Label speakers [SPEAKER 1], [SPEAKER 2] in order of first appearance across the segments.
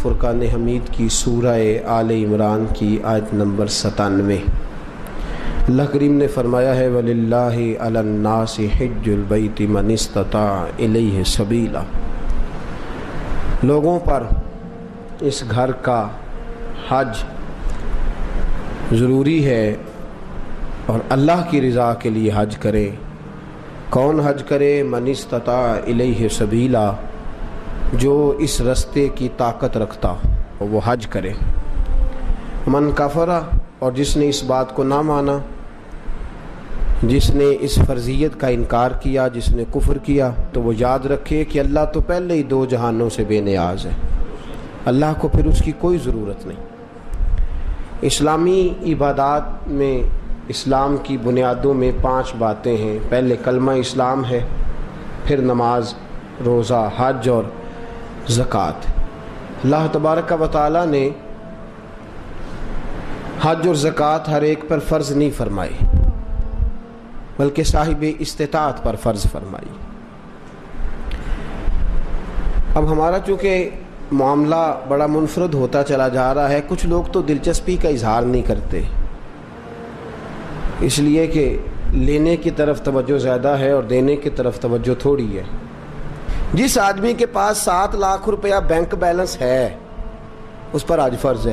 [SPEAKER 1] فرقان حمید کی سورہ آل عمران کی آیت نمبر 97۔ اللہ کریم نے فرمایا ہے وَلِلَّهِ عَلَى النَّاسِ حِجُّ الْبَيْتِ مَنِ اسْتَطَاعَ إِلَيْهِ سَبِيلًا، لوگوں پر اس گھر کا حج ضروری ہے اور اللہ کی رضا کے لیے حج کرے۔ کون حج کرے؟ من استطاع الیہ سبیلا، جو اس رستے کی طاقت رکھتا ہو وہ حج کرے۔ من کفرا، اور جس نے اس بات کو نہ مانا، جس نے اس فرضیت کا انکار کیا، جس نے کفر کیا، تو وہ یاد رکھے کہ اللہ تو پہلے ہی دو جہانوں سے بے نیاز ہے، اللہ کو پھر اس کی کوئی ضرورت نہیں۔ اسلامی عبادات میں اسلام کی بنیادوں میں 5 باتیں ہیں۔ پہلے کلمہ اسلام ہے، پھر نماز، روزہ، حج اور زکوٰۃ۔ اللہ تبارک و تعالیٰ نے حج اور زکوٰۃ ہر ایک پر فرض نہیں فرمائی، بلکہ صاحب استطاعت پر فرض فرمائی۔ اب ہمارا چونکہ معاملہ بڑا منفرد ہوتا چلا جا رہا ہے، کچھ لوگ تو دلچسپی کا اظہار نہیں کرتے، اس لیے کہ لینے کی طرف توجہ زیادہ ہے اور دینے کی طرف توجہ تھوڑی ہے۔ جس آدمی کے پاس 7 لاکھ روپیہ بینک بیلنس ہے اس پر حج فرض ہے۔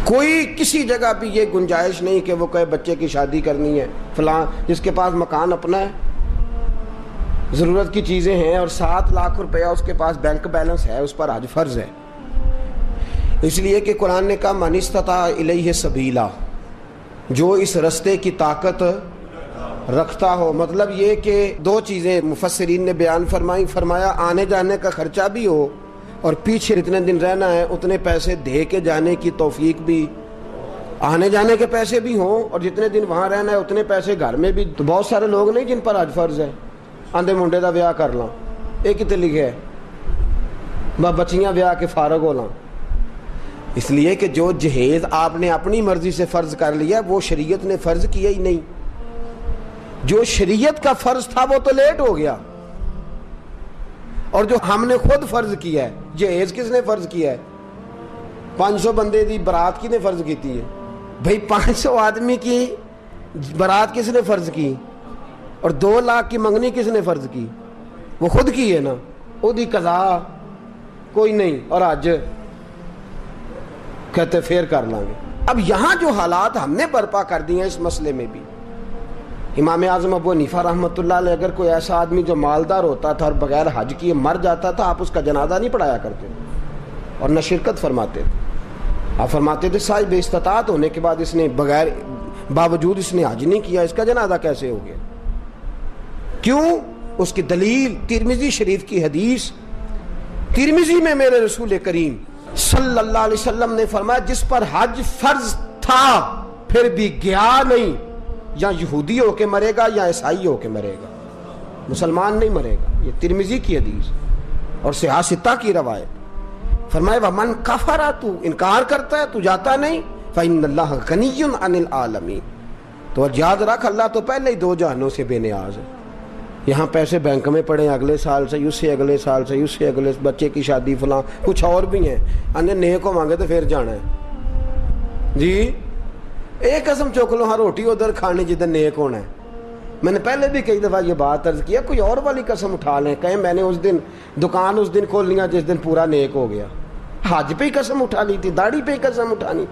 [SPEAKER 1] کوئی کسی جگہ بھی یہ گنجائش نہیں کہ وہ کہے بچے کی شادی کرنی ہے، فلاں جس کے پاس مکان اپنا ہے، ضرورت کی چیزیں ہیں اور 7 لاکھ روپیہ اس کے پاس بینک بیلنس ہے، اس پر حج فرض ہے۔ اس لیے کہ قرآن نے کہا من استطاع الیہ سبیلا، جو اس رستے کی طاقت رکھتا ہو۔ مطلب یہ کہ 2 چیزیں مفسرین نے بیان فرمایا آنے جانے کا خرچہ بھی ہو اور پیچھے جتنے دن رہنا ہے اتنے پیسے دے کے جانے کی توفیق بھی، آنے جانے کے پیسے بھی ہوں اور جتنے دن وہاں رہنا ہے اتنے پیسے گھر میں بھی۔ تو بہت سارے لوگ نہیں جن پر حج فرض ہے، آندھے منڈے دا بیاہ کر لاں، یہ کتے لکھے ہے بچیاں بیاہ کے فارغ ہو لاں۔ اس لیے کہ جو جہیز آپ نے اپنی مرضی سے فرض کر لیا وہ شریعت نے فرض کیا ہی نہیں، جو شریعت کا فرض تھا وہ تو لیٹ ہو گیا، اور جو ہم نے خود فرض کیا ہے، جہیز کس نے فرض کیا ہے؟ 500 بندے دی برات کی نے فرض کیتی ہے بھئی، 500 آدمی کی برات کس نے فرض کی؟ اور 2 لاکھ کی منگنی کس نے فرض کی؟ وہ خود کی ہے نا، وہ دی قضا کوئی نہیں، اور آج کہتے پھر کر لیں گے۔ اب یہاں جو حالات ہم نے برپا کر دی ہیں اس مسئلے میں بھی، امام اعظم ابو حنیفہ رحمۃ اللہ علیہ اگر کوئی ایسا آدمی جو مالدار ہوتا تھا اور بغیر حج کیے مر جاتا تھا، آپ اس کا جنازہ نہیں پڑھایا کرتے اور نہ شرکت فرماتے تھے۔ آپ فرماتے تھے صاحب استطاعت ہونے کے بعد اس نے باوجود اس نے حج نہیں کیا، اس کا جنازہ کیسے ہو گیا؟ کیوں؟ اس کی دلیل ترمذی شریف کی حدیث، ترمذی میں میرے رسول کریم صلی اللہ علیہ وسلم نے فرمایا جس پر حج فرض تھا پھر بھی گیا نہیں، یا یہودی ہو کے مرے گا یا عیسائی ہو کے مرے گا، مسلمان نہیں مرے گا۔ یہ ترمذی کی حدیث اور صحاح ستہ کی روایت۔ فرمایا ومن کفر، تو انکار کرتا ہے، تو جاتا نہیں، فإن اللہ غنی عن العالمین، تو یاد رکھ اللہ تو پہلے ہی 2 جہانوں سے بے نیاز ہے۔ یہاں پیسے بینک میں پڑے ہیں، اگلے سال سے، اس سے اگلے سال سے، اس سے اگلے، بچے کی شادی فلاں کچھ اور بھی ہیں، انہیں نیک کو مانگے تو پھر جانا ہے جی۔ ایک قسم چوک لو، ہاں روٹی ادھر کھانی جدھر نیک ہونا ہے۔ میں نے پہلے بھی کئی دفعہ یہ بات عرض کیا، کوئی اور والی قسم اٹھا لیں، کہیں میں نے اس دن دکان اس دن کھول لیا جس دن پورا نیک ہو گیا، حج پہ ہی قسم اٹھا لی تھی، داڑھی پہ ہی قسم اٹھانی،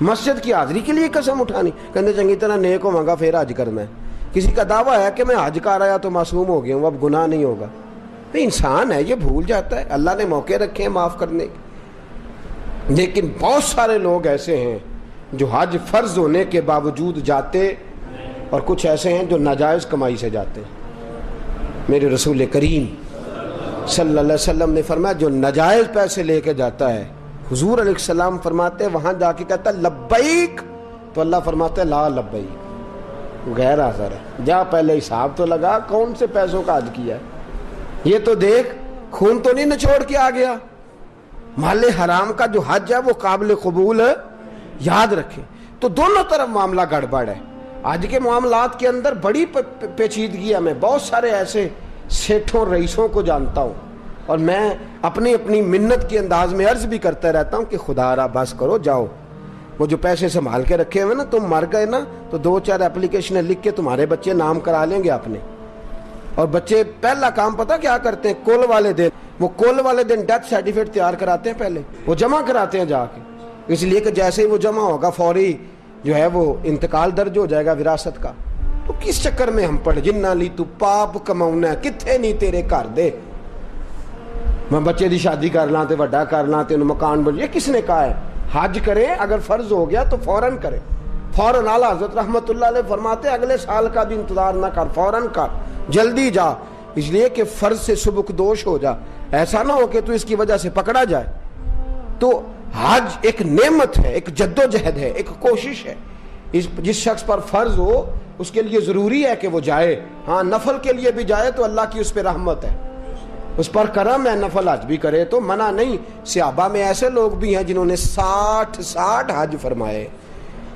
[SPEAKER 1] مسجد کی حاضری کے لیے قسم اٹھانی، کہتے چنگی طرح نیک ہو مانگا پھر حج کرنا ہے۔ کسی کا دعویٰ ہے کہ میں حج کر آیا تو معصوم ہو گیا ہوں، اب گناہ نہیں ہوگا۔ انسان ہے، یہ بھول جاتا ہے، اللہ نے موقع رکھے ہیں معاف کرنے کے، لیکن بہت سارے لوگ ایسے ہیں جو حج فرض ہونے کے باوجود جاتے، اور کچھ ایسے ہیں جو ناجائز کمائی سے جاتے ہیں۔ میرے رسول کریم صلی اللہ علیہ وسلم نے فرمایا جو ناجائز پیسے لے کے جاتا ہے، حضور علیہ السلام فرماتے ہیں وہاں جا کے کہتا ہے لبیک، تو اللہ فرماتا ہے لا لبیک، غیر حاضر ہے، جا پہلے حساب تو لگا کون سے پیسوں کا حج کیا ہے، یہ تو دیکھ خون تو نہیں نچوڑ کے آ گیا۔ مال حرام کا جو حج ہے وہ قابل قبول ہے، یاد رکھیں۔ تو دونوں طرف معاملہ گڑبڑ ہے۔ آج کے معاملات کے اندر بڑی پیچیدگی ہے۔ میں بہت سارے ایسے سیٹھوں رئیسوں کو جانتا ہوں اور میں اپنی منت کے انداز میں عرض بھی کرتا رہتا ہوں کہ خدا را بس کرو جاؤ، وہ جو پیسے سنبھال کے رکھے ہوئے نا، تم مر گئے نا تو 2-4 اپلیکیشنیں لکھ کے تمہارے بچے نام کرا لیں گے اپنے. اور بچے پہلا کام پتہ کیا کرتے ہیں؟ کل والے دن ڈیتھ سرٹیفکیٹ تیار کراتے ہیں، پہلے وہ جمع کراتے ہیں جا کے، اس لیے کہ جیسے ہی وہ جمع ہوگا فوری جو ہے وہ انتقال درج ہو جائے گا وراثت کا. تو کس چکر میں ہم پڑھ جنہ لی تو پاپ کماؤنا کتھے نہیں تیرے گھر دے، میں بچے دی شادی کرنا تے وڈا کرنا تے مکان بن، یہ کس نے کہا ہے؟ حج کریں اگر فرض ہو گیا تو فوراً کریں، فوراً. اعلیٰ حضرت رحمت اللہ علیہ فرماتے اگلے سال کا بھی انتظار نہ کر، فوراً کر، جلدی جا، اس لیے کہ فرض سے سبکدوش ہو جا، ایسا نہ ہو کہ تو اس کی وجہ سے پکڑا جائے. تو حج ایک نعمت ہے، ایک جدوجہد ہے، ایک کوشش ہے. جس شخص پر فرض ہو اس کے لیے ضروری ہے کہ وہ جائے. ہاں نفل کے لیے بھی جائے تو اللہ کی اس پہ رحمت ہے، اس پر کرم ہے، نفل حج بھی کرے تو منع نہیں. صحابہ میں ایسے لوگ بھی ہیں جنہوں نے 60 حج فرمائے.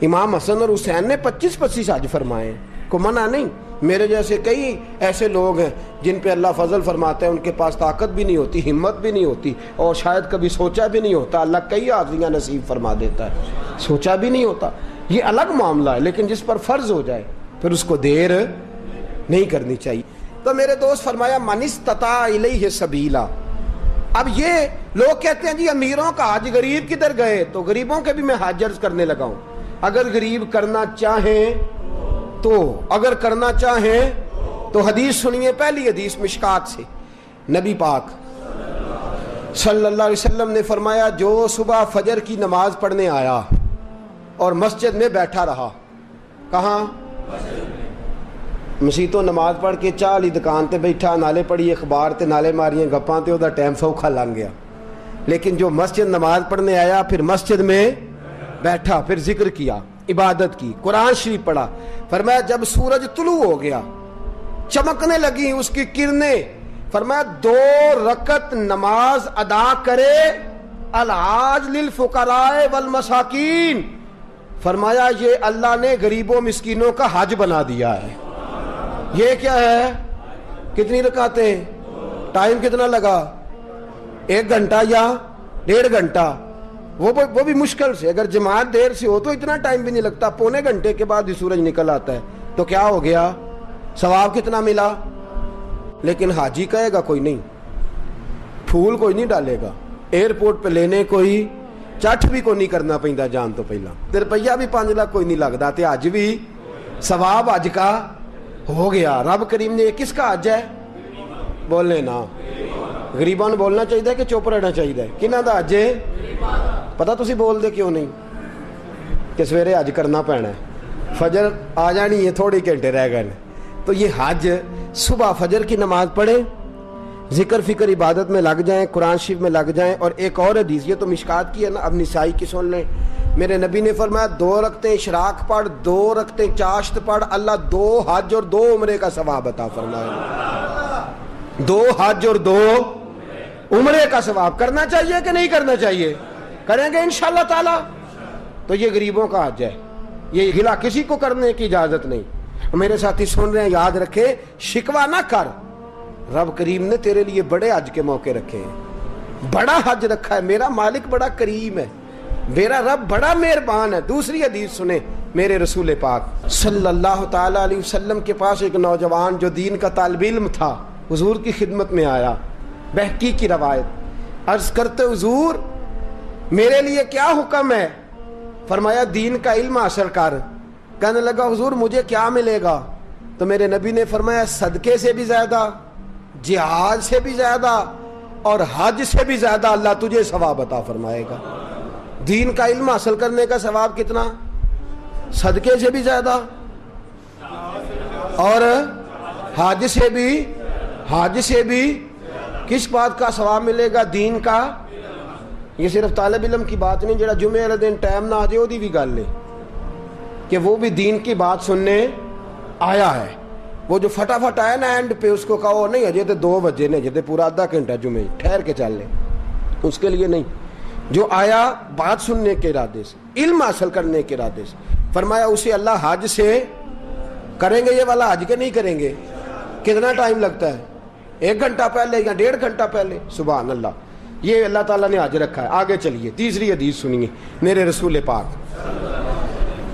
[SPEAKER 1] امام حسن اور حسین نے 25 حج فرمائے، کو منع نہیں. میرے جیسے کئی ایسے لوگ ہیں جن پہ اللہ فضل فرماتے ہیں، ان کے پاس طاقت بھی نہیں ہوتی، ہمت بھی نہیں ہوتی، اور شاید کبھی سوچا بھی نہیں ہوتا، اللہ کئی حاضریاں نصیب فرما دیتا ہے، سوچا بھی نہیں ہوتا. یہ الگ معاملہ ہے، لیکن جس پر فرض ہو جائے پھر اس کو دیر نہیں کرنی چاہیے. تو میرے دوست فرمایا من استطاع الیہ سبیلا. اب یہ لوگ کہتے ہیں جی امیروں کا حج، غریب کدھر گئے؟ تو غریبوں کے بھی میں حج عرض کرنے لگا ہوں. اگر غریب کرنا چاہیں تو حدیث سنیے. پہلی حدیث مشکات سے، نبی پاک صلی اللہ علیہ وسلم نے فرمایا جو صبح فجر کی نماز پڑھنے آیا اور مسجد میں بیٹھا رہا، کہاں؟ مسیح تو نماز پڑھ کے چاہ لی دکان تے بیٹھا، نالے پڑھی اخبار تے نالے ماریاں گپاں تے وہ ٹائم سوکھا لنگ گیا. لیکن جو مسجد نماز پڑھنے آیا، پھر مسجد میں بیٹھا، پھر ذکر کیا، عبادت کی، قرآن شریف پڑھا. فرمایا جب سورج طلوع ہو گیا، چمکنے لگی اس کی کرنیں، فرمایا 2 رکعت نماز ادا کرے، الحاج للفقراء والمساکین. فرمایا یہ اللہ نے غریبوں مسکینوں کا حج بنا دیا ہے. یہ کیا ہے؟ کتنی رکعتیں؟ ٹائم کتنا لگا؟ 1 گھنٹہ یا 1.5 گھنٹہ؟ وہ بھی مشکل سے. اگر جماعت دیر سے ہو تو اتنا ٹائم بھی نہیں لگتا، پونے گھنٹے کے بعد ہی سورج نکل آتا ہے. تو کیا ہو گیا؟ ثواب کتنا ملا؟ لیکن حاجی کہے گا کوئی نہیں، پھول کوئی نہیں ڈالے گا، ایئرپورٹ پہ لینے کوئی چٹ بھی کوئی نہیں کرنا پیندا جان تو پہلا، روپیہ بھی 5 لاکھ کوئی نہیں لگتا، تے حج بھی ثواب حج کا ہو گیا. رب کریم نے یہ کس کا حج ہے؟ بولنے نا، غریباں نے بولنا چاہیے کہ چپ رہنا چاہیے؟ کنہاں دا حج ہے؟ پتہ تسی بول دے کیوں نہیں؟ کہ سویرے حج کرنا پینا ہے، فجر آ جانی ہے، تھوڑے گھنٹے رہ گئے. تو یہ حج صبح فجر کی نماز پڑھیں، ذکر فکر عبادت میں لگ جائیں، قرآن شریف میں لگ جائیں. اور ایک اور حدیث، یہ تو مشکات کی ہے نا، اب نسائی کی سن لیں. میرے نبی نے فرمایا 2 رکعتیں اشراق پڑھ، 2 رکعتیں چاشت پڑھ، اللہ 2 حج اور 2 عمرے کا ثواب عطا فرمائے. 2 حج اور 2 عمرے کا ثواب. کرنا چاہیے کہ نہیں کرنا چاہیے؟ کریں گے انشاءاللہ تعالی. تو یہ غریبوں کا حج ہے، یہ گلا کسی کو کرنے کی اجازت نہیں. میرے ساتھی سن رہے ہیں، یاد رکھے، شکوہ نہ کر. رب کریم نے تیرے لیے بڑے حج کے موقع رکھے ہیں، بڑا حج رکھا ہے. میرا مالک بڑا کریم ہے، میرا رب بڑا مہربان ہے. دوسری حدیث سنیں، میرے رسول پاک صلی اللہ تعالی علیہ وسلم کے پاس ایک نوجوان جو دین کا طالب علم تھا، حضور کی خدمت میں آیا. بہقی کی روایت، عرض کرتے حضور میرے لیے کیا حکم ہے؟ فرمایا دین کا علم حاصل کر. کہنے لگا حضور مجھے کیا ملے گا؟ تو میرے نبی نے فرمایا صدقے سے بھی زیادہ، جہاد سے بھی زیادہ، اور حج سے بھی زیادہ اللہ تجھے ثواب عطا فرمائے گا. دین کا علم حاصل کرنے کا ثواب کتنا؟ صدقے سے بھی زیادہ اور حج سے بھی. کس بات کا ثواب ملے گا؟ دین کا. یہ صرف طالب علم کی بات نہیں، جڑا جمعے والے دن ٹائم نہ آ جائے وہ بھی گل ہے کہ وہ بھی دین کی بات سننے آیا ہے. وہ جو فٹافٹ آیا نا اینڈ پہ، اس کو کہو نہیں اجے تو 2 بجے نے، اجے پورا آدھا گھنٹہ جمعے ٹھہر کے چل لیں، اس کے لیے نہیں. جو آیا بات سننے کے ارادے سے، علم حاصل کرنے کے ارادے سے، فرمایا اسے اللہ حج سے کریں گے. یہ والا حج کے نہیں کریں گے. کتنا ٹائم لگتا ہے؟ 1 گھنٹہ پہلے یا 1.5 گھنٹہ پہلے. سبحان اللہ, یہ اللہ تعالیٰ نے آج رکھا ہے. آگے چلیے, تیسری حدیث سنیے. میرے رسول پاک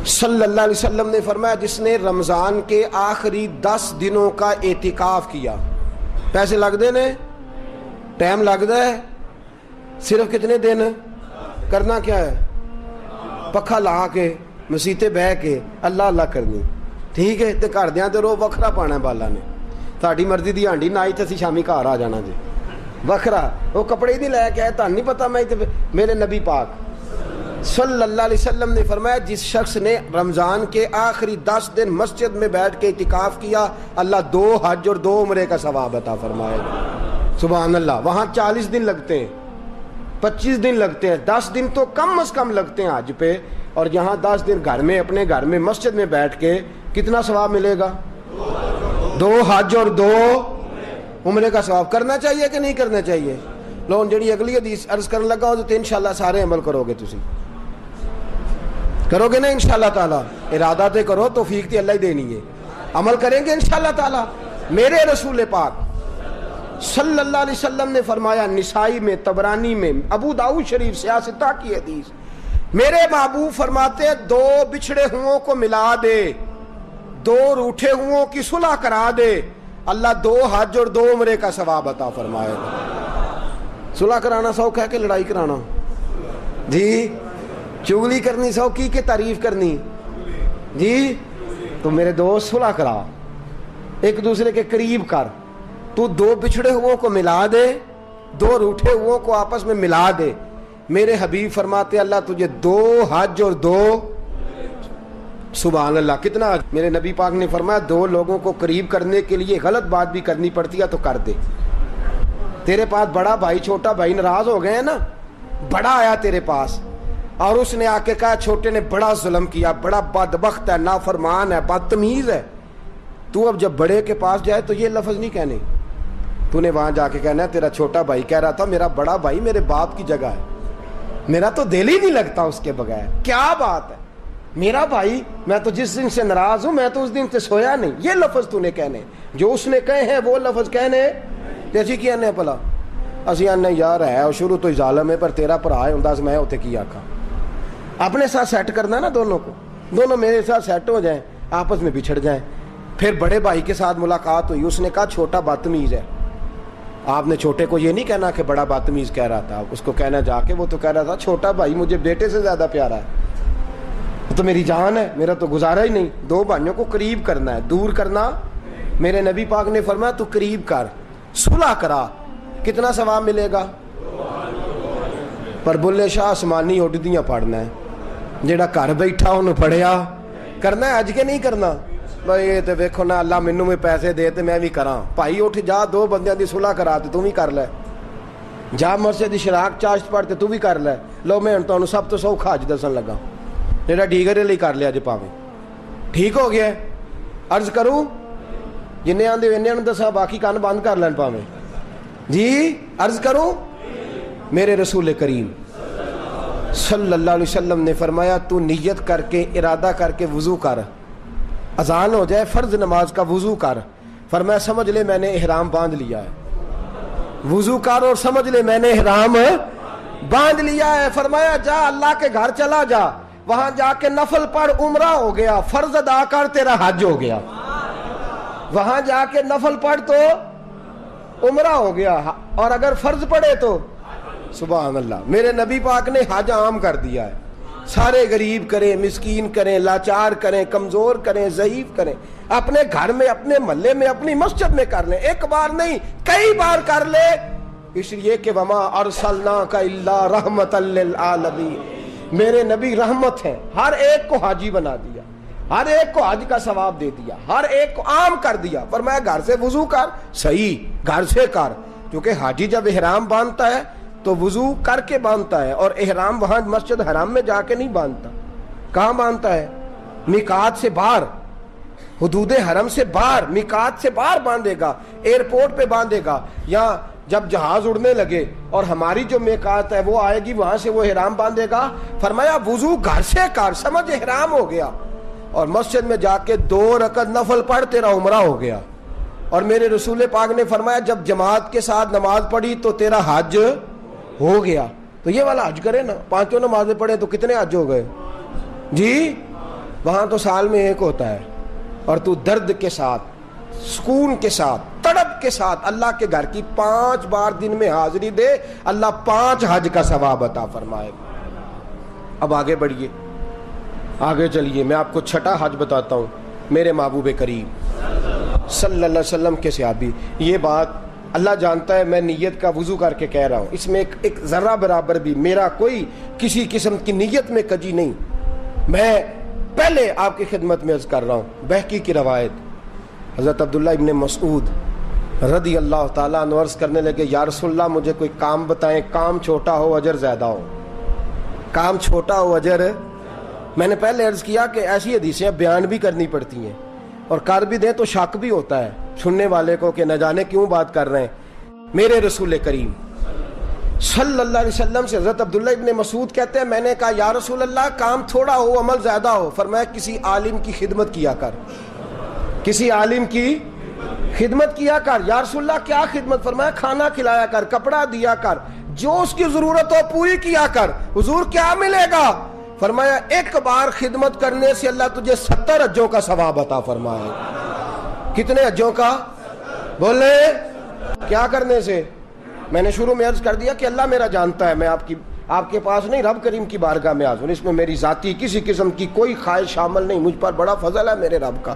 [SPEAKER 1] صلی اللہ علیہ وسلم نے فرمایا, جس نے رمضان کے آخری 10 دنوں کا اعتکاف کیا. پیسے لگتے نے, ٹائم لگتا ہے, صرف کتنے دن کرنا کیا ہے؟ پکھا لا کے مسیتے بہ کے اللہ اللہ کرنی, ٹھیک ہے. تے گھردیاں تے رو وکھرا پانا بالا نے, تہاڈی مرضی دی ہانڈی نہ آئی تے اسی شامی گھر آ جانا جی وکھرا. وہ کپڑے نہیں لے کے آئے, تہن نہیں پتا میں. میرے نبی پاک صلی اللہ علیہ وسلم نے فرمایا, جس شخص نے رمضان کے آخری 10 دن مسجد میں بیٹھ کے اعتکاف کیا, اللہ 2 حج اور 2 عمرے کا ثواب عطا فرمائے گا. سبحان اللہ. وہاں 40 دن لگتے ہیں, 25 دن لگتے ہیں, 10 دن تو کم از کم لگتے ہیں حج پہ, اور یہاں 10 دن گھر میں اپنے گھر میں مسجد میں بیٹھ کے کتنا ثواب ملے گا؟ 2 حج اور 2 عمرے کا ثواب. کرنا چاہیے کہ نہیں کرنا چاہیے؟ لو جڑی اگلی حدیث عرض کرنے لگا ہو تو انشاءاللہ سارے عمل کرو گے. تسی کرو گے نا انشاءاللہ تعالیٰ؟ ارادہ تے کرو, توفیق تے اللہ ہی دینی ہے. عمل کریں گے انشاءاللہ تعالیٰ. میرے رسول پاک صلی اللہ علیہ وسلم نے فرمایا, نسائی میں, طبرانی میں, ابو داؤد شریف سیاستہ کی حدیث, میرے محبوب فرماتے ہیں 2 بچھڑے ہوں کو ملا دے, 2 روٹھے ہوں کی صلح کرا دے, اللہ 2 حج اور 2 عمرے کا ثواب عطا فرمائے گا. صلح کرانا سوکھ ہے کہ لڑائی کرانا؟ جی چغلی کرنی سوکھی کہ تعریف کرنی؟ جی تو میرے دوست صلح کرا, ایک دوسرے کے قریب کر. تو 2 بچھڑے ہوں کو ملا دے, 2 روٹھے ہوں کو آپس میں ملا دے. میرے حبیب فرماتے اللہ تجھے 2 حج اور 2. سبحان اللہ, کتنا. میرے نبی پاک نے فرمایا 2 لوگوں کو قریب کرنے کے لیے غلط بات بھی کرنی پڑتی ہے تو کر دے. تیرے پاس بڑا بھائی چھوٹا بھائی ناراض ہو گئے ہیں نا, بڑا آیا تیرے پاس اور اس نے آ کے کہا چھوٹے نے بڑا ظلم کیا, بڑا بدبخت ہے, نافرمان ہے, بدتمیز ہے. تو اب جب بڑے کے پاس جائے تو یہ لفظ نہیں کہنے, تو نے وہاں جا کے کہنا ہے تیرا چھوٹا بھائی کہہ رہا تھا میرا بڑا بھائی میرے باپ کی جگہ ہے, میرا تو دل ہی نہیں لگتا اس کے بغیر. کیا بات ہے, میرا بھائی, میں تو جس دن سے ناراض ہوں میں تو اس دن سے سویا نہیں. یہ لفظ تو نے کہنے, جو اس نے کہے ہیں وہ لفظ کہنے. جیسی کی آنے پلا اسی آنے یار ہے اور شروع تو ہی ظالم ہے, پر تیرا بھرا ہے ہوں میں اتنے کی آکھا. اپنے ساتھ سیٹ کرنا نا دونوں کو, دونوں میرے ساتھ سیٹ ہو جائیں, آپس میں بچھڑ جائیں. پھر بڑے بھائی کے ساتھ ملاقات ہوئی, اس نے کہا چھوٹا بدتمیز ہے. آپ نے چھوٹے کو یہ نہیں کہنا کہ بڑا بدتمیز کہہ رہا تھا, اس کو کہنا جا کے وہ تو کہہ رہا تھا چھوٹا بھائی مجھے بیٹے سے زیادہ پیارا ہے, تو میری جان ہے, میرا تو گزارا ہی نہیں. 2 بھائیوں کو قریب کرنا ہے, دور کرنا. میرے نبی پاک نے فرمایا تو قریب کر, صلح کرا, کتنا ثواب ملے گا؟ پر بلے شاہ آسمانی اڈدیاں پڑھنا ہے, جیڑا گھر بیٹھا انہوں پڑھیا کرنا ہے اج کے نہیں کرنا. بھائی یہ تو ویکھو نا اللہ مینوں میں پیسے دے تے میں بھی کراں. بھائی اٹھ جا, 2 بندیاں دی صلح کرا تے تو بھی کر لے, جا مسجد دی شراک چاشت پڑھ تے تو بھی کر لے. لو میں ہن تانوں سب تو سوکھا حج دسن لگا, جیڑا ڈیگرے لئی کر لیا جے پاویں ٹھیک ہو گیا. عرض کروں جنہیں آندے انہاں نوں دسا, باقی کان بند کر لین پاویں. جی عرض کروں, میرے رسول کریم صلی اللہ علیہ وسلم نے فرمایا تو نیت کر کے, ارادہ کر کے وضو کر, اذان ہو جائے فرض نماز کا وضو کر. فرمایا سمجھ لے میں نے احرام باندھ لیا ہے. وضو کر اور سمجھ لے میں نے احرام باندھ لیا ہے. فرمایا جا اللہ کے گھر چلا جا, وہاں جا کے نفل پڑھ, عمرہ ہو گیا. فرض ادا کر, تیرا حج ہو گیا. وہاں جا کے نفل پڑھ تو عمرہ ہو گیا, اور اگر فرض پڑھے تو سبحان اللہ. میرے نبی پاک نے حج عام کر دیا ہے. سارے غریب کریں, مسکین کریں, لاچار کریں, کمزور کریں, ضعیف کریں, اپنے گھر میں, اپنے محلے میں, اپنی مسجد میں کر لیں. ایک بار نہیں کئی بار کر لے, اس لیے کہ وما ارسلناک الا رحمتا للعالمین, میرے نبی رحمت ہیں. ہر ایک کو حاجی بنا دیا, ہر ایک کو حج کا ثواب دے دیا, ہر ایک کو عام کر دیا. فرمایا گھر سے وضو کر, صحیح گھر سے کر, کیونکہ حاجی جب احرام باندھتا ہے تو وضو کر کے باندھتا ہے, اور احرام وہاں مسجد حرام میں جا کے نہیں باندھتا. کہاں باندھتا ہے؟ میقات سے باہر, حدود حرم سے باہر, میقات سے باہر باندھے گا, ایئرپورٹ پہ باندھے گا, یا جب جہاز اڑنے لگے اور ہماری جو میقات ہے وہ آئے گی, وہاں سے وہ احرام باندھے گا. فرمایا وضو گھر سے کر, سمجھ احرام ہو گیا, اور مسجد میں جا کے 2 رکعت نفل پڑھ, تیرا عمرہ ہو گیا. اور میرے رسول پاک نے فرمایا جب جماعت کے ساتھ نماز پڑھی تو تیرا حج ہو گیا. تو یہ والا حج کرے نا, 5 نمازیں پڑھے تو کتنے حج ہو گئے جی؟ وہاں تو سال میں ایک ہوتا ہے, اور تو درد کے ساتھ, سکون کے ساتھ, تڑپ کے ساتھ اللہ کے گھر کی 5 بار دن میں حاضری دے, اللہ 5 حج کا ثواب عطا فرمائے. اب آگے بڑھیے, آگے چلیے, میں آپ کو 6واں حج بتاتا ہوں. میرے محبوب کریم صلی اللہ علیہ وسلم کے صحابی, یہ بات اللہ جانتا ہے, میں نیت کا وضو کر کے کہہ رہا ہوں, اس میں ایک ذرہ برابر بھی میرا کوئی کسی قسم کی نیت میں کجی نہیں. میں پہلے آپ کی خدمت میں عرض کر رہا ہوں, بہقی کی روایت, حضرت عبداللہ ابن مسعود رضی اللہ تعالیٰ عنہ عرض کرنے لگے, یا رسول اللہ مجھے کوئی کام بتائیں, کام چھوٹا ہو اجر زیادہ ہو, کام چھوٹا ہو اجر. میں نے پہلے عرض کیا کہ ایسی حدیثیں بیان بھی کرنی پڑتی ہیں, اور کر بھی دیں تو شک بھی ہوتا ہے سننے والے کو کہ نہ جانے کیوں بات کر رہے ہیں. میرے رسول کریم صلی اللہ علیہ وسلم سے حضرت عبداللہ ابن مسعود کہتے ہیں, میں نے کہا یا رسول اللہ کام تھوڑا ہو عمل زیادہ ہو. فرمایا کسی عالم کی خدمت کیا کر, کسی عالم کی خدمت کیا کر. یا رسول اللہ کیا خدمت؟ فرمایا کھانا کھلایا کر, کپڑا دیا کر, جو اس کی ضرورت ہو پوری کیا کر. حضور کیا ملے گا؟ فرمایا 1 بار خدمت کرنے سے اللہ تجھے 70 حجوں کا ثواب عطا فرمائے. کتنے حجوں کا؟ بولے کیا کرنے سے؟ میں نے شروع میں عرض کر دیا کہ اللہ میرا جانتا ہے, میں آپ کے پاس نہیں, رب کریم کی بارگاہ میں حاضر. اس میں میری ذاتی کسی قسم کی کوئی خواہش شامل نہیں, مجھ پر بڑا فضل ہے میرے رب کا,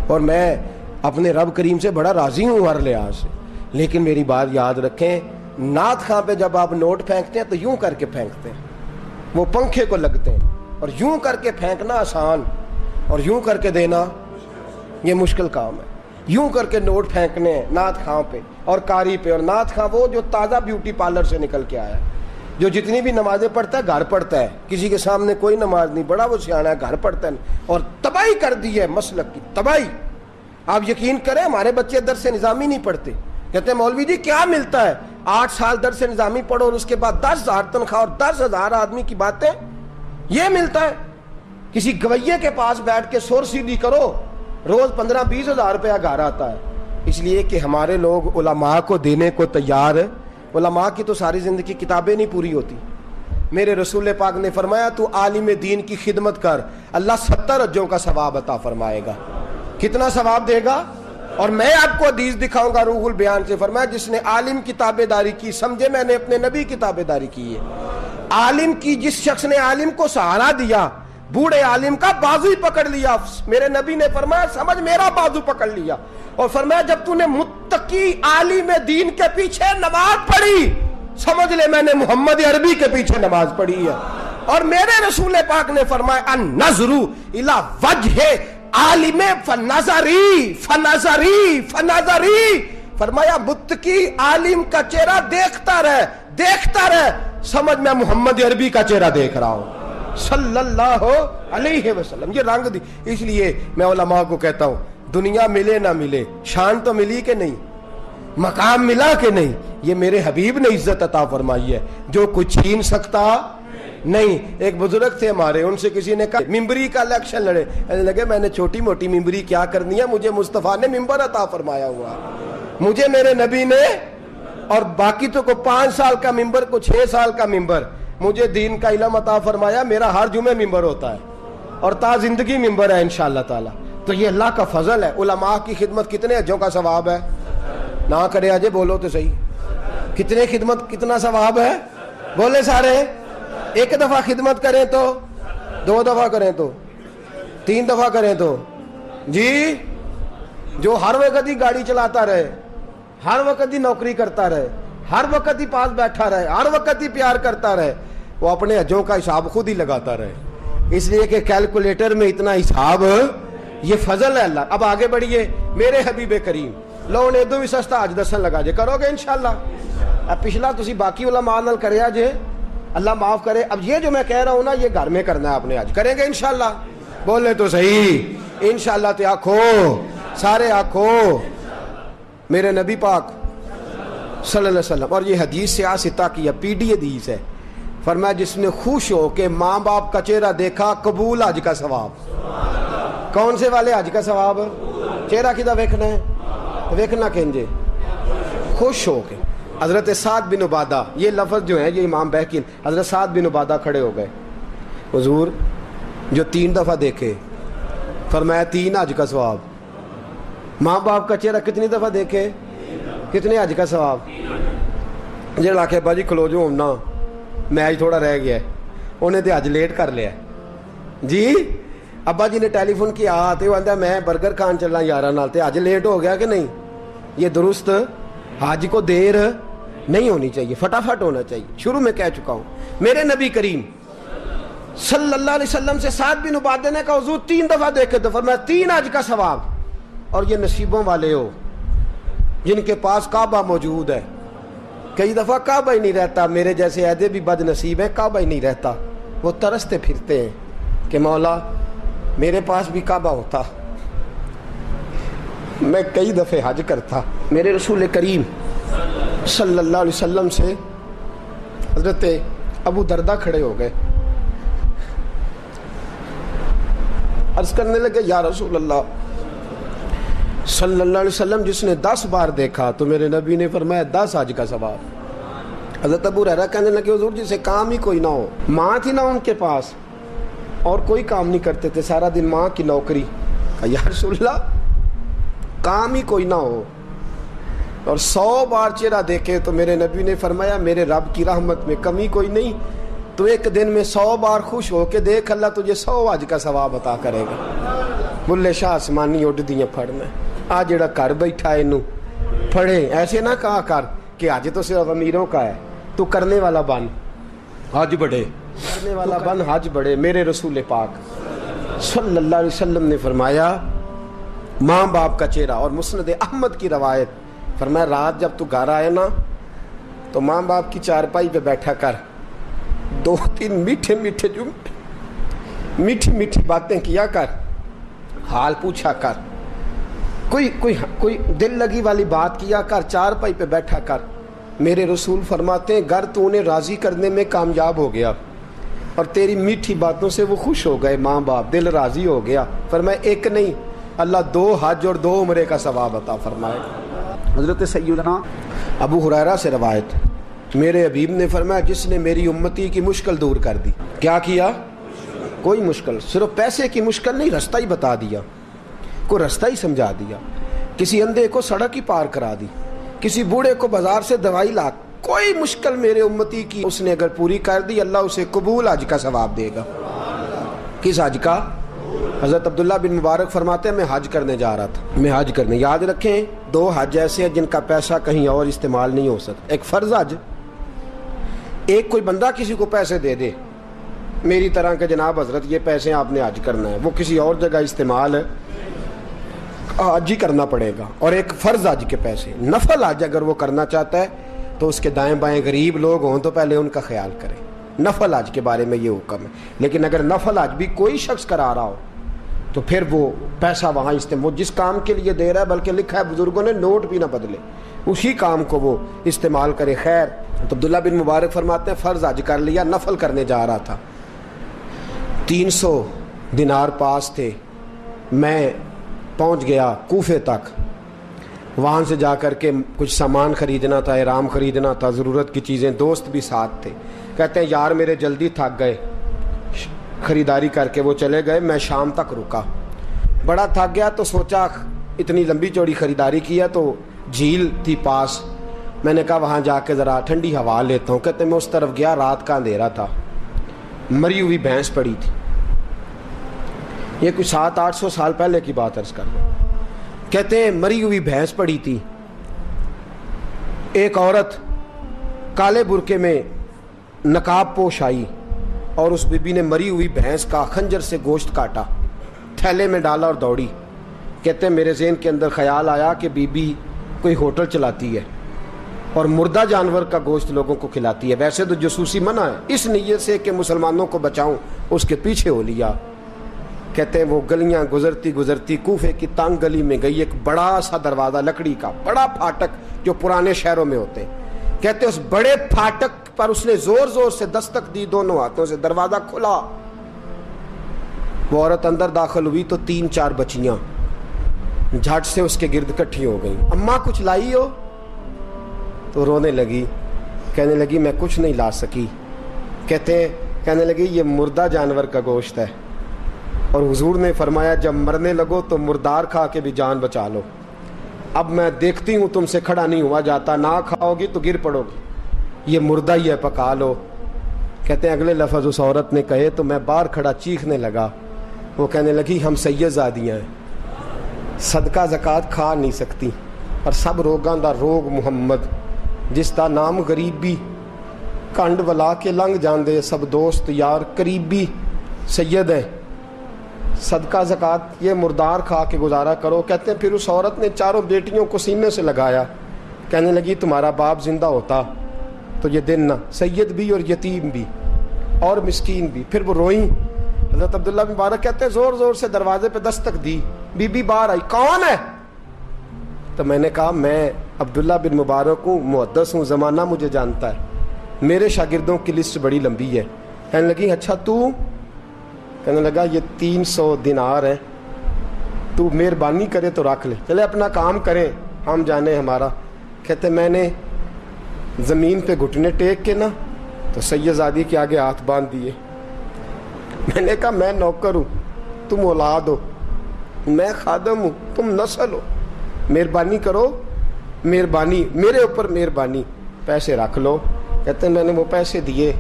[SPEAKER 1] اور میں اپنے رب کریم سے بڑا راضی ہوں ہر لحاظ سے. لیکن میری بات یاد رکھیں, نعت خواں پہ جب آپ نوٹ پھینکتے ہیں تو یوں کر کے پھینکتے ہیں, وہ پنکھے کو لگتے ہیں, اور یوں کر کے پھینکنا آسان اور یوں کر کے دینا یہ مشکل کام ہے. یوں کر کے نوٹ پھینکنے ہیں نعت خواں پہ اور قاری پہ. اور نعت خواں وہ جو تازہ بیوٹی پارلر سے نکل کے آیا ہے, جو جتنی بھی نمازیں پڑھتا ہے گھر پڑھتا ہے, کسی کے سامنے کوئی نماز نہیں, بڑا وہ سیاح ہے, گھر پڑھتا ہے, اور تباہی کر دی ہے مسلک کی تباہی. آپ یقین کریں ہمارے بچے درس نظامی نہیں پڑھتے, کہتے ہیں مولوی جی کیا ملتا ہے؟ 8 سال درس نظامی پڑھو اور اس کے بعد 10,000 تنخواہ اور 10,000 آدمی کی باتیں, یہ ملتا ہے؟ کسی گویے کے پاس بیٹھ کے سر سیدھی کرو, روز 15-20 ہزار روپیہ گھر آتا ہے. اس لیے کہ ہمارے لوگ علماء کو دینے کو تیار ہے. علماء کی تو ساری زندگی کتابیں نہیں پوری ہوتی. میرے رسول پاک نے فرمایا تو عالم دین کی خدمت کر, اللہ 70 حجوں کا ثواب عطا فرمائے گا. کتنا ثواب دے گا؟ اور میں آپ کو حدیث دکھاؤں گا روح البیان سے. فرمایا جس نے عالم کی تابع داری کی, سمجھے میں نے اپنے نبی کی تابع داری کی ہے. عالم کی, جس شخص نے عالم کو سہارا دیا, بوڑھے عالم کا بازو ہی پکڑ لیا. میرے نبی نے فرمایا سمجھ میرا بازو پکڑ لیا. اور فرمایا جب تو نے متقی عالم دین کے پیچھے نماز پڑھی, سمجھ لے میں نے محمد عربی کے پیچھے نماز پڑھی ہے. اور میرے رسول پاک نے فرمایا النظر الی وجہ عالم فنظری فنظری فنظری. فرمایا متقی عالم کا چہرہ دیکھتا رہ, سمجھ میں محمد عربی کا چہرہ دیکھ رہا ہوں صلی اللہ علیہ وسلم. یہ رنگ دی. اس لیے میں علماء کو کہتا ہوں دنیا ملے نہ ملے, شان تو ملی کہ نہیں, مقام ملا کہ نہیں, یہ میرے حبیب نے عزت عطا فرمائی ہے, جو کچھ چھین سکتا نہیں. ایک بزرگ تھے ہمارے, ان سے کسی نے کہا ممبری کا الیکشن لڑے, لگے میں نے چھوٹی موٹی ممبری کیا کرنی ہے, مجھے مصطفیٰ نے ممبر عطا فرمایا ہوا, مجھے میرے نبی نے, اور باقی تو کو 5 سال کا ممبر, کو 6 سال کا ممبر, مجھے دین کا علم عطا فرمایا, میرا ہر جمعے ممبر ہوتا ہے اور تا زندگی ممبر ہے انشاءاللہ تعالی. تو یہ اللہ کا فضل ہے. علماء کی خدمت کتنے حجوں کا ثواب ہے؟ نہ کرے اجے بولو تو صحیح, کتنے خدمت کتنا ثواب ہے؟ بولے سارے. 1 دفعہ خدمت کریں تو, 2 دفعہ کریں تو, 3 دفعہ کریں تو جی, جو ہر وقت ہی گاڑی چلاتا رہے, ہر وقت ہی نوکری کرتا رہے, ہر وقت ہی پاس بیٹھا رہے, ہر وقت ہی پیار کرتا رہے, وہ اپنے حجوں کا حساب خود ہی لگاتا رہے. اس لیے کہ کیلکولیٹر میں اتنا حساب, یہ فضل ہے اللہ. اب آگے بڑھیے میرے حبیب کریم, لو نے دو بھی سستا حج دسن لگا جے, کرو گے انشاءاللہ. اب پچھلا تسی باقی علماء نال کریا جے, اللہ معاف کرے. اب یہ جو میں کہہ رہا ہوں نا, یہ گھر میں کرنا ہے اپنے, حج کریں گے انشاءاللہ. بولے تو صحیح انشاءاللہ. تو آنکھو سارے آنکھو میرے نبی پاک صلی اللہ علیہ وسلم. اور یہ حدیث سے آستا کی پی ڈی حدیث ہے. فرمایا جس نے خوش ہو کے ماں باپ کا چہرہ دیکھا, قبول حج کا ثواب. کون سے والے حج کا ثواب؟ چہرہ کدھر دیکھنا ہے؟ ویکھنا کہنجے خوش ہو کے. حضرت سعد بن عبادہ، یہ لفظ جو ہے یہ امام بہقی، حضرت سعد بن عبادہ کھڑے ہو گئے. حضور جو 3 دفعہ دیکھے، فرمایا 3 حج کا ثواب. ماں باپ کا چہرہ کتنی دفعہ دیکھے، کتنے حج کا ثواب. جڑا آخے ابا جی کھلو جو ہونا میچ تھوڑا رہ گیا ہے، انہیں تو حج لیٹ کر لیا جی. ابا جی نے ٹیلی فون کیا آتے وہ آتا میں برگر کھان چلنا یارہ نال، تے حج لیٹ ہو گیا کہ نہیں. یہ درست، حج کو دیر نہیں ہونی چاہیے، فٹافٹ ہونا چاہیے. شروع میں کہہ چکا ہوں. میرے نبی کریم صلی اللہ علیہ وسلم سے سعد بن عبادہ نے کہا حضور 3 دفعہ دیکھے تو فرمایا 3 حج کا ثواب. اور یہ نصیبوں والے ہو جن کے پاس کعبہ موجود ہے. کئی دفعہ کعبہ ہی نہیں رہتا، میرے جیسے عہدے بھی بد نصیب ہیں، کعبہ ہی نہیں رہتا. وہ ترستے پھرتے ہیں کہ مولا میرے پاس بھی کعبہ ہوتا، میں کئی دفعے حج کرتا. میرے رسول کریم صلی اللہ علیہ وسلم سے حضرت ابو دردہ کھڑے ہو گئے، عرض کرنے لگے یا رسول اللہ صلی اللہ علیہ وسلم جس نے 10 بار دیکھا تو میرے نبی نے فرمایا 10 حج کا ثواب. حضرت ابو ہریرہ کہنے لگے حضور جسے کام ہی کوئی نہ ہو، ماں تھی نہ ان کے پاس اور کوئی کام نہیں کرتے تھے، سارا دن ماں کی نوکری. یا رسول اللہ کام ہی کوئی نہ ہو اور 100 بار چہرہ دیکھے تو میرے نبی نے فرمایا میرے رب کی رحمت میں کمی کوئی نہیں، تو ایک دن میں 100 بار خوش ہو کے دیکھ، اللہ تجھے 100 حج کا ثواب عطا کرے گا. بلے شاہ آسمانی اڈ دیاں پھڑنا آ جڑا گھر بیٹھا ہے انہوں پڑھے. ایسے نہ کہا کر کہ حج تو صرف امیروں کا ہے، تو کرنے والا بن حج بڑھے، کرنے والا بن حج بڑھے. میرے رسول پاک صلی اللہ علیہ وسلم نے فرمایا ماں باپ کا چہرہ. اور مسند احمد کی روایت فرمایا رات جب تو گھر آئے نا تو ماں باپ کی چارپائی پہ بیٹھا کر 2-3 میٹھے میٹھے جملے، میٹھی میٹھی باتیں کیا کر، حال پوچھا کر، کوئی دل لگی والی بات کیا کر، چارپائی پہ بیٹھا کر. میرے رسول فرماتے ہیں گر تو انہیں راضی کرنے میں کامیاب ہو گیا اور تیری میٹھی باتوں سے وہ خوش ہو گئے، ماں باپ دل راضی ہو گیا. فرمایا ایک نہیں اللہ 2 حج اور 2 عمرے کا ثواب عطا فرمائے. حضرت سیدنا ابو ہریرہ سے روایت، میرے حبیب نے فرمایا جس نے میری امتی کی مشکل دور کر دی. کیا کیا؟ کوئی مشکل، صرف پیسے کی مشکل نہیں، رستہ ہی بتا دیا، کوئی رستہ ہی سمجھا دیا، کسی اندھے کو سڑک ہی پار کرا دی، کسی بوڑھے کو بازار سے دوائی لا. کوئی مشکل میرے امتی کی اس نے اگر پوری کر دی اللہ اسے قبول حج کا ثواب دے گا. کس حج کا؟ حضرت عبداللہ بن مبارک فرماتے ہیں میں حج کرنے جا رہا تھا، میں حج کرنے. یاد رکھیں 2 حج ایسے ہیں جن کا پیسہ کہیں اور استعمال نہیں ہو سکتا. ایک فرض حج، ایک کوئی بندہ کسی کو پیسے دے دے میری طرح کہ جناب حضرت یہ پیسے آپ نے حج کرنا ہے، وہ کسی اور جگہ استعمال حج ہی کرنا پڑے گا. اور ایک فرض حج کے پیسے، نفل حج اگر وہ کرنا چاہتا ہے تو اس کے دائیں بائیں غریب لوگ ہوں تو پہلے ان کا خیال کریں. نفل حج کے بارے میں یہ حکم ہے. لیکن اگر نفل حج بھی کوئی شخص کرا رہا ہو تو پھر وہ پیسہ وہاں استعمال جس کام کے لیے دے رہا ہے، بلکہ لکھا ہے بزرگوں نے نوٹ بھی نہ بدلے، اسی کام کو وہ استعمال کرے. خیر تو عبداللہ بن مبارک فرماتے ہیں فرض حج کر لیا، نفل کرنے جا رہا تھا. 300 دینار پاس تھے. میں پہنچ گیا کوفے تک، وہاں سے جا کر کے کچھ سامان خریدنا تھا، احرام خریدنا تھا، ضرورت کی چیزیں. دوست بھی ساتھ تھے. کہتے ہیں یار میرے جلدی تھک گئے، خریداری کر کے وہ چلے گئے. میں شام تک رکا، بڑا تھک گیا تو سوچا اتنی لمبی چوڑی خریداری کیا تو جھیل تھی پاس، میں نے کہا وہاں جا کے ذرا ٹھنڈی ہوا لیتا ہوں. کہتے ہیں میں اس طرف گیا، رات کا اندھیرا تھا، مری ہوئی بھینس پڑی تھی. یہ کچھ 700-800 سال پہلے کی بات عرض کر رہا ہوں. کہتے ہیں مری ہوئی بھینس پڑی تھی. ایک عورت کالے برقعے میں نقاب پوش آئی اور اس بی بی نے مری ہوئی بھینس کا خنجر سے گوشت کاٹا، تھیلے میں ڈالا اور دوڑی. کہتے ہیں میرے ذہن کے اندر خیال آیا کہ بی بی کوئی ہوٹل چلاتی ہے اور مردہ جانور کا گوشت لوگوں کو کھلاتی ہے. ویسے تو جاسوسی منع ہے، اس نیت سے کہ مسلمانوں کو بچاؤں اس کے پیچھے ہو لیا. کہتے ہیں وہ گلیاں گزرتی گزرتی کوفے کی تنگ گلی میں گئی. ایک بڑا سا دروازہ لکڑی کا، بڑا پھاٹک جو پرانے شہروں میں ہوتے ہیں. کہتے ہیں اس بڑے پھاٹک پر اس نے زور زور سے دستک دی، دونوں ہاتھوں سے. دروازہ کھلا، وہ عورت اندر داخل ہوئی تو 3-4 بچیاں جھٹ سے اس کے گرد اکٹھی ہو گئی. اماں کچھ لائی ہو؟ تو رونے لگی, کہنے لگی میں کچھ نہیں لا سکی. کہنے لگی یہ مردہ جانور کا گوشت ہے, اور حضور نے فرمایا جب مرنے لگو تو مردار کھا کے بھی جان بچا لو. اب میں دیکھتی ہوں تم سے کھڑا نہیں ہوا جاتا, نہ کھاؤ گی تو گر پڑو گی, یہ مردہ ہی ہے پکا لو. کہتے ہیں اگلے لفظ اس عورت نے کہے تو میں باہر کھڑا چیخنے لگا. وہ کہنے لگی ہم سید زادیاں ہیں, صدقہ زکات کھا نہیں سکتی, اور سب روگاں دا روگ محمد, جس دا نام غریبی, کنڈ ولا کے لنگ جاندے سب دوست یار قریبی سید ہیں, صدقہ زکات یہ مردار کھا کے گزارا کرو. کہتے ہیں پھر اس عورت نے چاروں بیٹیوں کو سینے سے لگایا, کہنے لگی تمہارا باپ زندہ ہوتا تو یہ دن نہ, سید بھی اور یتیم بھی اور مسکین بھی. پھر وہ روئیں. حضرت عبداللہ بن مبارک کہتے ہیں زور زور سے دروازے پہ دستک دی, بی بی باہر آئی, کون ہے؟ تو میں نے کہا میں عبداللہ بن مبارک ہوں, محدث ہوں, زمانہ مجھے جانتا ہے, میرے شاگردوں کی لسٹ بڑی لمبی ہے. کہنے لگی اچھا تو؟ کہنے لگا یہ 300 دینار ہیں, تو مہربانی کرے تو رکھ لے, چلے اپنا کام کریں ہم جانے ہمارا. کہتے میں نے زمین پہ گھٹنے ٹیک کے نا تو سید زادی کے آگے ہاتھ باندھ دیے. میں نے کہا میں نوکر ہوں, تم اولاد ہو, میں خادم ہوں, تم نسل ہو, مہربانی کرو, مہربانی میرے اوپر مہربانی, پیسے رکھ لو. کہتے ہیں میں نے وہ پیسے دیے,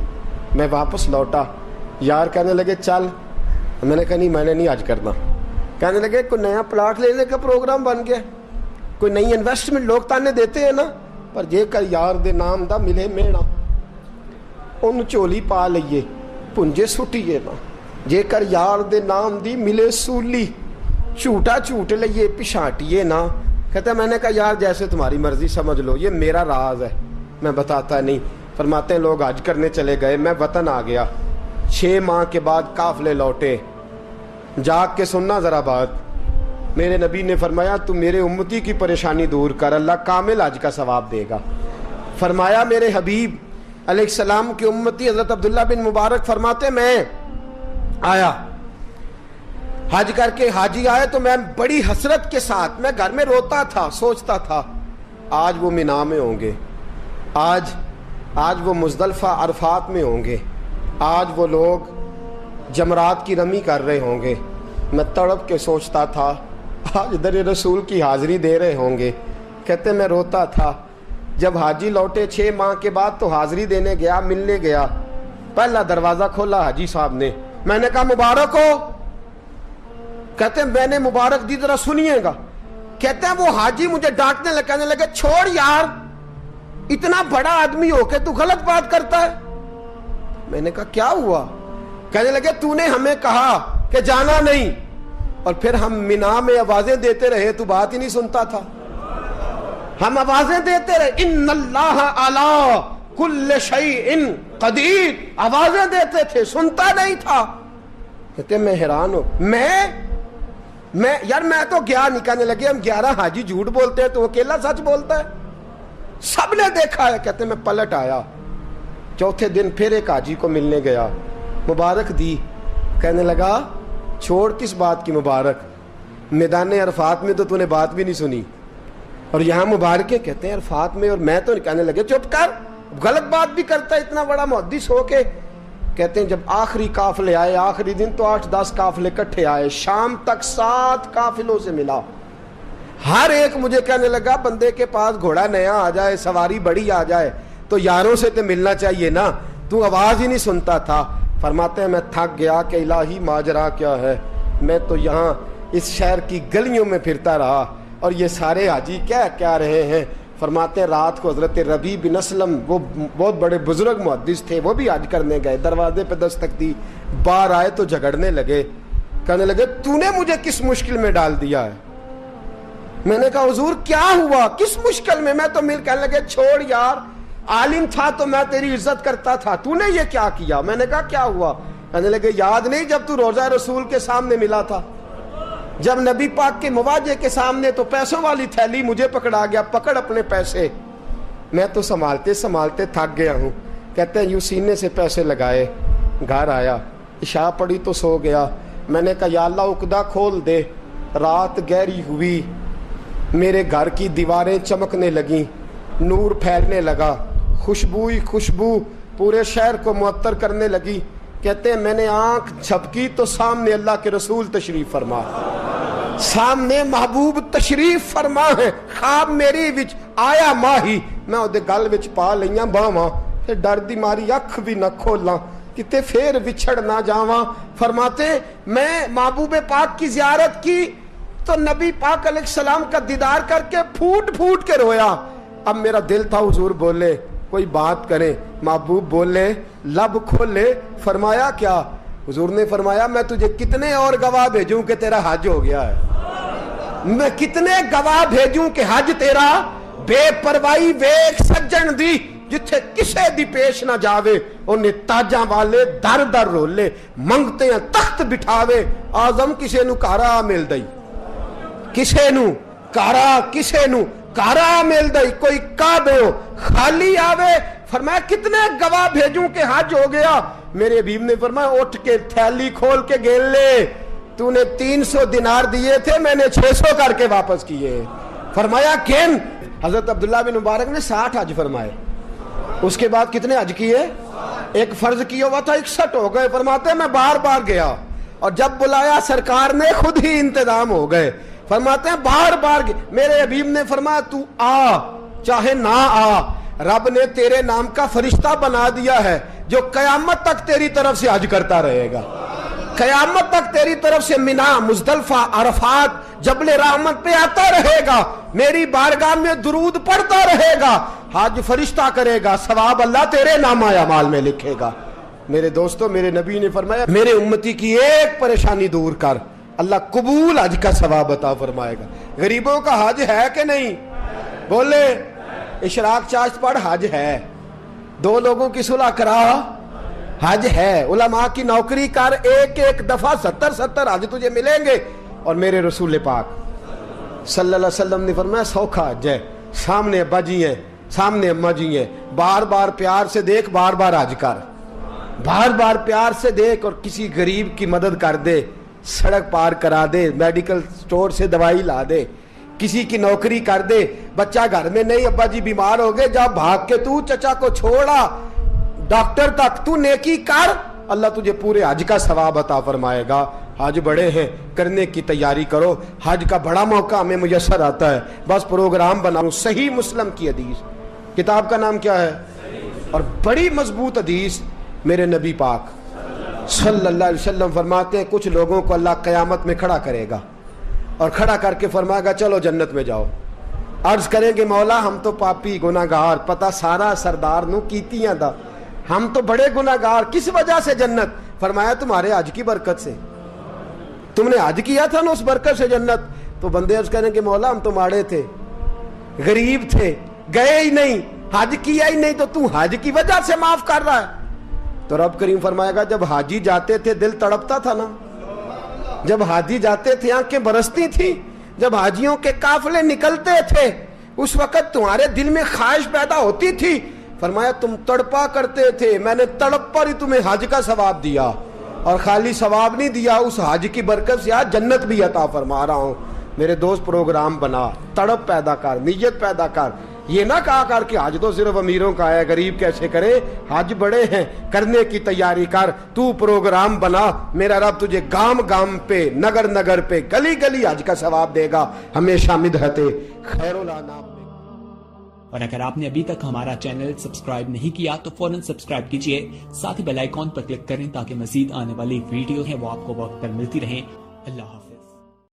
[SPEAKER 1] میں واپس لوٹا. یار کہنے لگے چل, میں نے کہا نہیں میں نے نہیں آج کرنا. کہنے لگے کوئی نیا پلاٹ لینے کا پروگرام بن گیا, کوئی نئی انویسٹمنٹ, لوگ تانے دیتے ہیں نا, پر جے کر یار دے نام دا ملے میڑا, ان چولی پا لئیے پنجے سٹیے نا, جے کر یار دے نام دی ملے سولی, جھوٹا جھوٹ لئیے پچھاٹیے نا. کہتا ہے میں نے کہا یار جیسے تمہاری مرضی سمجھ لو, یہ میرا راز ہے میں بتاتا نہیں. فرماتے ہیں لوگ حج کرنے چلے گئے, میں وطن آ گیا. 6 ماہ کے بعد قافلے لوٹے. جاگ کے سننا ذرا بات, میرے نبی نے فرمایا تو میرے امتی کی پریشانی دور کر, اللہ کامل حج کا ثواب دے گا. فرمایا میرے حبیب علیہ السلام کی امتی حضرت عبداللہ بن مبارک فرماتے میں آیا حج کر کے, حاجی آئے تو میں بڑی حسرت کے ساتھ, میں گھر میں روتا تھا, سوچتا تھا آج وہ مینا میں ہوں گے, آج وہ مزدلفہ عرفات میں ہوں گے, آج وہ لوگ جمرات کی رمی کر رہے ہوں گے. میں تڑپ کے سوچتا تھا آج در رسول کی حاضری دے رہے ہوں گے. کہتے میں روتا تھا. جب حاجی لوٹے 6 ماہ کے بعد تو حاضری دینے گیا, ملنے گیا, پہلا دروازہ کھولا حاجی صاحب نے. میں نے کہا مبارک ہو. کہتے ہیں میں نے مبارک دی, ذرا سنیے گا. کہتے ہیں وہ حاجی مجھے ڈانٹنے لگے, کہنے لگے چھوڑ یار, اتنا بڑا آدمی ہو کے تو غلط بات کرتا ہے. میں نے کہا کیا ہوا؟ کہنے لگے تو نے ہمیں کہا کہ جانا نہیں, اور پھر ہم مینا میں آوازیں دیتے رہے, تو بات ہی نہیں سنتا تھا. ہم آوازیں دیتے رہے ان اللہ علی کل شیء قدیر, آوازیں دیتے تھے, سنتا نہیں تھا. کہتے میں حیران ہوں, یار میں تو گیا نہیں. کہنے لگے ہم 11 حاجی جھوٹ بولتے ہیں تو اکیلا سچ بولتا ہے, سب نے دیکھا ہے. کہتے میں پلٹ آیا. چوتھے دن پھر ایک حاجی کو ملنے گیا, مبارک دی. کہنے لگا چھوڑ کس بات کی مبارک, میدان عرفات میں تو نے بات بھی نہیں سنی, اور یہاں مبارکیں. کہتے ہیں عرفات میں, اور میں تو. کہنے لگے چپ کر, غلط بات بھی کرتا ہے اتنا بڑا محدث ہو کے. کہتے ہیں جب آخری قافلے آئے, آخری دن تو 8-10 قافلے کٹھے آئے, شام تک 7 قافلوں سے ملا. ہر ایک مجھے کہنے لگا بندے کے پاس گھوڑا نیا آ جائے, سواری بڑی آ جائے تو یاروں سے تو ملنا چاہیے نا, تو آواز ہی نہیں سنتا تھا. فرماتے ہیں میں تھک گیا کہ الہی ماجرا کیا ہے, میں تو یہاں اس شہر کی گلیوں میں پھرتا رہا, اور یہ سارے حاجی کیا رہے ہیں. فرماتے ہیں رات کو حضرت ربیع بن اسلم, وہ بہت بڑے بزرگ محدث تھے, وہ بھی حج کرنے گئے, دروازے پہ دستک دی, باہر آئے تو جھگڑنے لگے. کہنے لگے تو نے مجھے کس مشکل میں ڈال دیا ہے؟ میں نے کہا حضور کیا ہوا, کس مشکل میں؟ میں تو مل. کہنے لگے چھوڑ یار, عالم تھا تو میں تیری عزت کرتا تھا, تو نے یہ کیا کیا؟ میں نے کہا کیا ہوا؟ کہنے لگے یاد نہیں جب تو روضہ رسول کے سامنے ملا تھا, جب نبی پاک کے مواجہ کے سامنے, تو پیسوں والی تھیلی مجھے پکڑا گیا, پکڑ اپنے پیسے. میں تو سنبھالتے سنبھالتے تھک گیا ہوں. کہتے ہیں یوں سینے سے پیسے لگائے, گھر آیا, عشاء پڑی تو سو گیا. میں نے کہا یا اللہ عقدہ کھول دے, رات گہری ہوئی, میرے گھر کی دیواریں چمکنے لگیں, نور پھیلنے لگا, خوشبو ہی خوشبو پورے شہر کو معطر کرنے لگی. کہتے ہیں میں نے آنکھ جھپکی تو سامنے اللہ کے رسول تشریف فرما, سامنے محبوب تشریف فرما ہے. خواب میری وچ آیا ماہی, میں اودے گل وچ پا لئیاں باواں, تے ڈر دی ماری اکھ بھی نہ کھولاں, کتے پھر وچھڑ نہ جاواں. فرماتے میں محبوب پاک کی زیارت کی تو نبی پاک علیہ السلام کا دیدار کر کے پھوٹ پھوٹ کے رویا. اب میرا دل تھا حضور بولے, کوئی بات کرے. محبوب بولے, لب کھولے. فرمایا کیا؟ حضور نے فرمایا میں تجھے کتنے اور گواہ بھیجوں کہ تیرا حج ہو گیا ہے. میں کتنے گواہ بھیجوں کہ حج تیرا بے پرواہی ویکھ سجن دی, جتھے کسے دی پیش نہ جاوے انہیں تاجاں والے در در رولے, منگتے ہیں تخت بٹھاوے. آزم کسے نو کارا مل دئی, کسے نو کارا, کسے نو کارا مل دئی, کوئی کعبے ہو خالی آوے. فرمایا کتنے گواہ بھیجوں کہ حج ہو گیا. میرے حبیب نے فرمایا اٹھ کے تھیلی کھول کے گیل لے, تو نے 300 دینار دیے تھے, میں نے 600 کر کے واپس کیے. فرمایا کن؟ حضرت عبداللہ بن مبارک نے 60 حج فرمائے. اس کے بعد کتنے حج کیے؟ ایک فرض کیا ہوا تھا, 61 ہو گئے. فرماتے ہیں میں بار بار گیا اور جب بلایا سرکار نے خود ہی انتظام ہو گئے. فرماتے ہیں بار بار میرے حبیب نے فرمایا تو آ چاہے نہ آ, رب نے تیرے نام کا فرشتہ بنا دیا ہے جو قیامت تک تیری طرف سے حج کرتا رہے گا. قیامت تک تیری طرف سے منا, مزدلفہ, عرفات, جبل رحمت پہ آتا رہے گا, میری بارگاہ میں درود پڑھتا رہے گا, حج فرشتہ کرے گا, ثواب اللہ تیرے نامہ اعمال میں لکھے گا. میرے دوستو, میرے نبی نے فرمایا میرے امتی کی ایک پریشانی دور کر, اللہ قبول حج کا ثواب عطا فرمائے گا. غریبوں کا حج ہے کہ نہیں؟ بولے اشراق چاشت پڑھ, حج ہے. 2 لوگوں کی صلح کرا, حج ہے. علماء کی نوکری کر, ایک ایک دفعہ 70 حج تجھے ملیں گے. اور میرے رسول پاک صلی اللہ علیہ وسلم نے فرمایا سوکھا حج ہے, سامنے ابا جی ہیں, سامنے اماں جی ہیں, بار بار پیار سے دیکھ, بار بار حج کر, بار بار پیار سے دیکھ, اور کسی غریب کی مدد کر دے, سڑک پار کرا دے, میڈیکل سٹور سے دوائی لا دے, کسی کی نوکری کر دے. بچہ گھر میں نہیں, ابا جی بیمار ہو گئے, جا بھاگ کے تو چچا کو چھوڑا ڈاکٹر تک, تو نیکی کر, اللہ تجھے پورے حج کا ثواب عطا فرمائے گا. حج بڑے ہیں, کرنے کی تیاری کرو. حج کا بڑا موقع ہمیں میسر آتا ہے, بس پروگرام بناؤں. صحیح مسلم کی حدیث, کتاب کا نام کیا ہے؟ اور بڑی مضبوط حدیث. میرے نبی پاک صلی اللہ علیہ وسلم فرماتے ہیں کچھ لوگوں کو اللہ قیامت میں کھڑا کرے گا, اور کھڑا کر کے فرمائے گا چلو جنت میں جاؤ. عرض کریں گے مولا ہم تو پاپی گناہگار, پتہ سارا سردار نو کیتیاں دا, ہم تو بڑے گناہگار, کس وجہ سے جنت؟ فرمایا تمہارے حج کی برکت سے, تم نے حج کیا تھا نا, اس برکت سے جنت. تو بندے عرض کریں کہ مولا ہم تو ماڑے تھے, غریب تھے, گئے ہی نہیں, حج کیا ہی نہیں, تو تو حج کی وجہ سے معاف کر رہا ہے. تو رب کریم فرمائے گا جب حاجی جاتے تھے دل تڑپتا تھا نا, جب حاجی جاتے تھے آنکھیں برستی تھی, جب حاجیوں کے قافلے نکلتے تھے اس وقت تمہارے دل میں خواہش پیدا ہوتی تھی. فرمایا تم تڑپا کرتے تھے, میں نے تڑپ پر ہی تمہیں حج کا ثواب دیا, اور خالی ثواب نہیں دیا, اس حج کی برکت سے آج جنت بھی عطا فرما رہا ہوں. میرے دوست پروگرام بنا, تڑپ پیدا کر, نیت پیدا کر. یہ نہ کہا کر کہ حج تو صرف امیروں کا ہے, غریب کیسے کرے, حج بڑے ہیں, کرنے کی تیاری کر. تو پروگرام بنا, میرا رب تجھے گام گام پہ, نگر نگر پہ, گلی گلی حج کا ثواب دے گا. ہمیشہ مدحت خیر الانام.
[SPEAKER 2] اور اگر آپ نے ابھی تک ہمارا چینل سبسکرائب نہیں کیا تو فوراً سبسکرائب کیجئے, ساتھ ہی بیل آئیکن پر کلک کریں تاکہ مزید آنے والی ویڈیو ہیں وہ آپ کو وقت پر ملتی رہیں. اللہ حافظ.